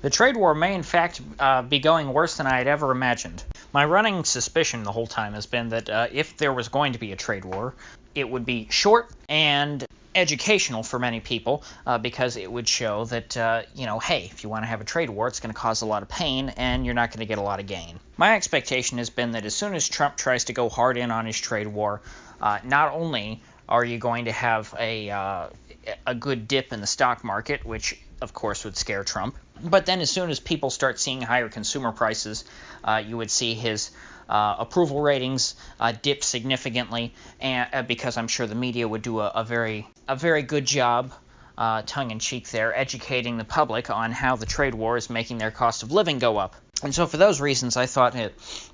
The trade war may in fact be going worse than I had ever imagined. My running suspicion the whole time has been that if there was going to be a trade war, it would be short and educational for many people because it would show that, hey, if you want to have a trade war, it's going to cause a lot of pain and you're not going to get a lot of gain. My expectation has been that as soon as Trump tries to go hard in on his trade war, not only are you going to have a good dip in the stock market, which of course would scare Trump, but then as soon as people start seeing higher consumer prices, you would see his approval ratings dip significantly, and because I'm sure the media would do a very good job, tongue-in-cheek there, educating the public on how the trade war is making their cost of living go up. And so for those reasons, I thought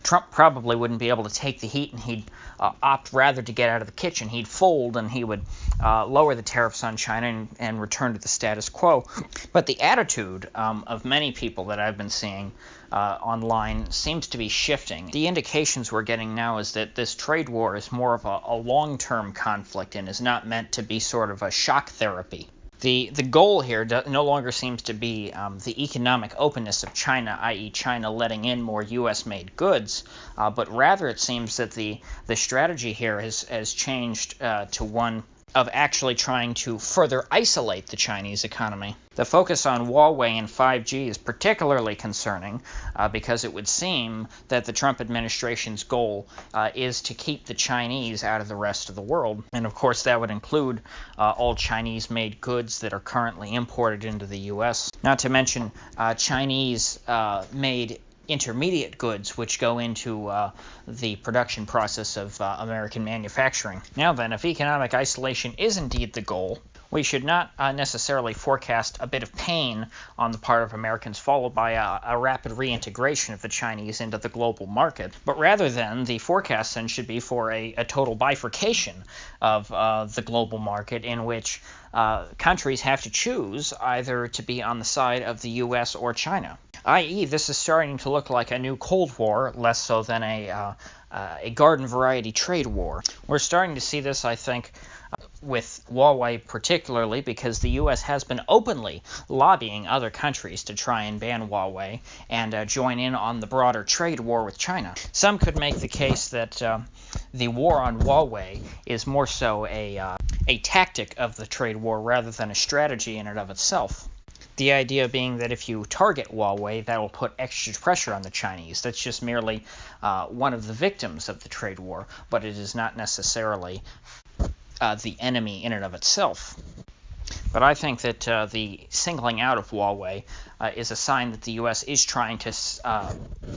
Trump probably wouldn't be able to take the heat, and he'd opt rather to get out of the kitchen. He'd fold, and he would lower the tariffs on China and return to the status quo. But the attitude of many people that I've been seeing online seems to be shifting. The indications we're getting now is that this trade war is more of a long-term conflict and is not meant to be sort of a shock therapy. The goal here no longer seems to be the economic openness of China, i.e. China letting in more U.S.-made goods, but rather it seems that the strategy here has changed to one of actually trying to further isolate the Chinese economy. The focus on Huawei and 5G is particularly concerning because it would seem that the Trump administration's goal is to keep the Chinese out of the rest of the world. And of course that would include all Chinese-made goods that are currently imported into the U.S., not to mention Chinese-made intermediate goods which go into the production process of American manufacturing. Now then, if economic isolation is indeed the goal, we should not necessarily forecast a bit of pain on the part of Americans followed by a rapid reintegration of the Chinese into the global market, but rather than the forecast then should be for a total bifurcation of the global market in which countries have to choose either to be on the side of the U.S. or China. I.e., this is starting to look like a new Cold War, less so than a garden variety trade war. We're starting to see this, I think, with Huawei particularly, because the U.S. has been openly lobbying other countries to try and ban Huawei and join in on the broader trade war with China. Some could make the case that the war on Huawei is more so a tactic of the trade war rather than a strategy in and of itself. The idea being that if you target Huawei, that will put extra pressure on the Chinese. That's just merely one of the victims of the trade war, but it is not necessarily the enemy in and of itself. But I think that the singling out of Huawei is a sign that the U.S. is trying to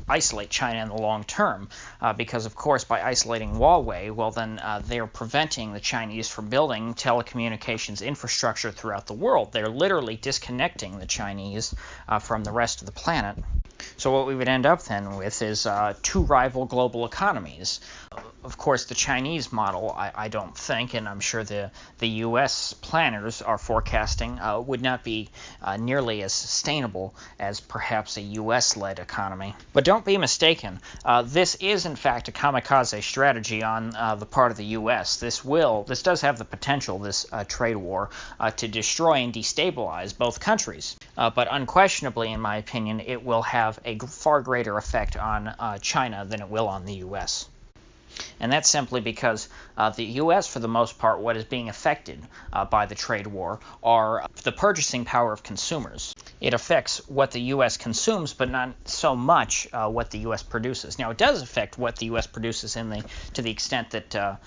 isolate China in the long term, because, of course, by isolating Huawei, well, then they are preventing the Chinese from building telecommunications infrastructure throughout the world. They're literally disconnecting the Chinese from the rest of the planet. So what we would end up then with is two rival global economies. Of course, the Chinese model, I don't think, and I'm sure the U.S. planners are forecasting, would not be nearly as sustainable as perhaps a U.S.-led economy. But don't be mistaken, this is in fact a kamikaze strategy on the part of the U.S. This does have the potential, this trade war, to destroy and destabilize both countries. But unquestionably, in my opinion, it will have a far greater effect on China than it will on the U.S. And that's simply because the U.S., for the most part, what is being affected by the trade war are the purchasing power of consumers. It affects what the U.S. consumes, but not so much what the U.S. produces. Now, it does affect what the U.S. produces to the extent that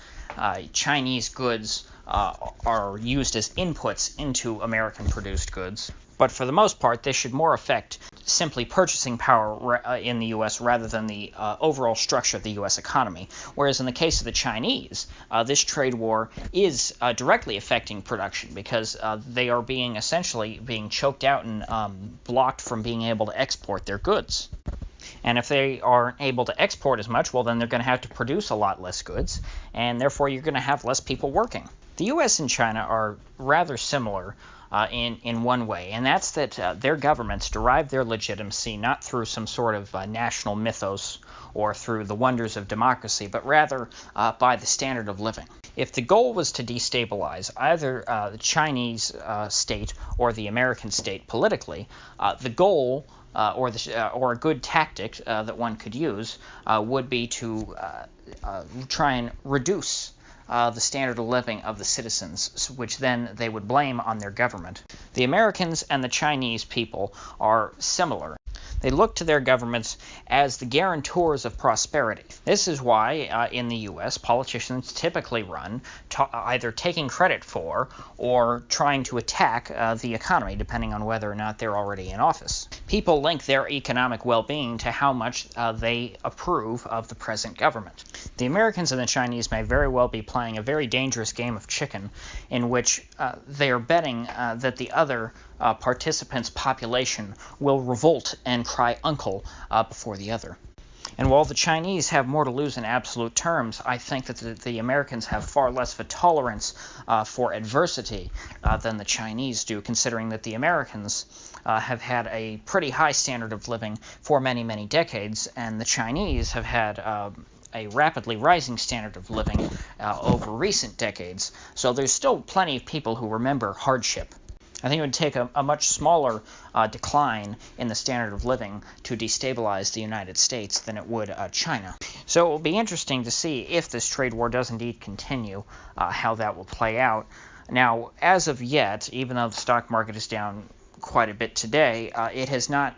Chinese goods are used as inputs into American-produced goods. But for the most part, this should more affect simply purchasing power in the U.S. rather than the overall structure of the U.S. economy. Whereas in the case of the Chinese, this trade war is directly affecting production because they are essentially being choked out and blocked from being able to export their goods. And if they aren't able to export as much, well, then they're going to have to produce a lot less goods, and therefore you're going to have less people working. The U.S. and China are rather similar in one way, and that's that their governments derive their legitimacy not through some sort of national mythos or through the wonders of democracy, but rather by the standard of living. If the goal was to destabilize either the Chinese state or the American state politically, the goal or a good tactic that one could use would be to try and reduce the standard of living of the citizens, which then they would blame on their government. The Americans and the Chinese people are similar. They look to their governments as the guarantors of prosperity. This is why in the U.S. politicians typically run either taking credit for or trying to attack the economy, depending on whether or not they're already in office. People link their economic well-being to how much they approve of the present government. The Americans and the Chinese may very well be playing a very dangerous game of chicken in which they are betting that the other participants' population will revolt and cry uncle before the other. And while the Chinese have more to lose in absolute terms, I think that the Americans have far less of a tolerance for adversity than the Chinese do, considering that the Americans have had a pretty high standard of living for many, many decades, and the Chinese have had a rapidly rising standard of living over recent decades. So there's still plenty of people who remember hardship. I think it would take a much smaller decline in the standard of living to destabilize the United States than it would China. So it will be interesting to see if this trade war does indeed continue, how that will play out. Now, as of yet, even though the stock market is down quite a bit today, it has not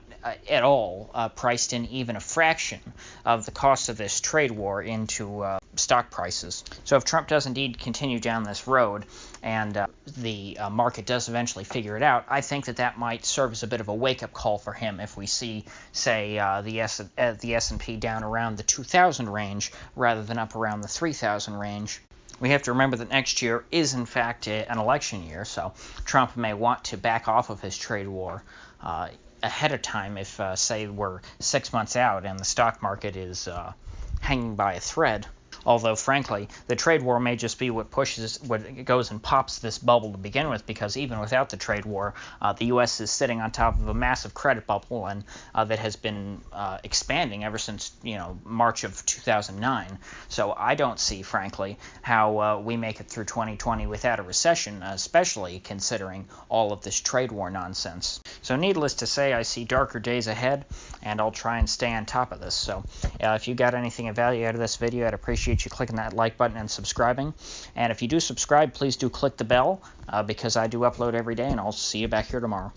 at all priced in even a fraction of the cost of this trade war into stock prices. So if Trump does indeed continue down this road and the market does eventually figure it out, I think that might serve as a bit of a wake-up call for him if we see, say, the S&P down around the 2,000 range rather than up around the 3,000 range. We have to remember that next year is, in fact, an election year, so Trump may want to back off of his trade war ahead of time if, say, we're 6 months out and the stock market is hanging by a thread. Although, frankly, the trade war may just be what goes and pops this bubble to begin with, because even without the trade war, the U.S. is sitting on top of a massive credit bubble and that has been expanding ever since, March of 2009. So I don't see, frankly, how we make it through 2020 without a recession, especially considering all of this trade war nonsense. So needless to say, I see darker days ahead, and I'll try and stay on top of this. So if you got anything of value out of this video, I'd appreciate you clicking that like button and subscribing. And if you do subscribe, please do click the bell because I do upload every day, and I'll see you back here tomorrow.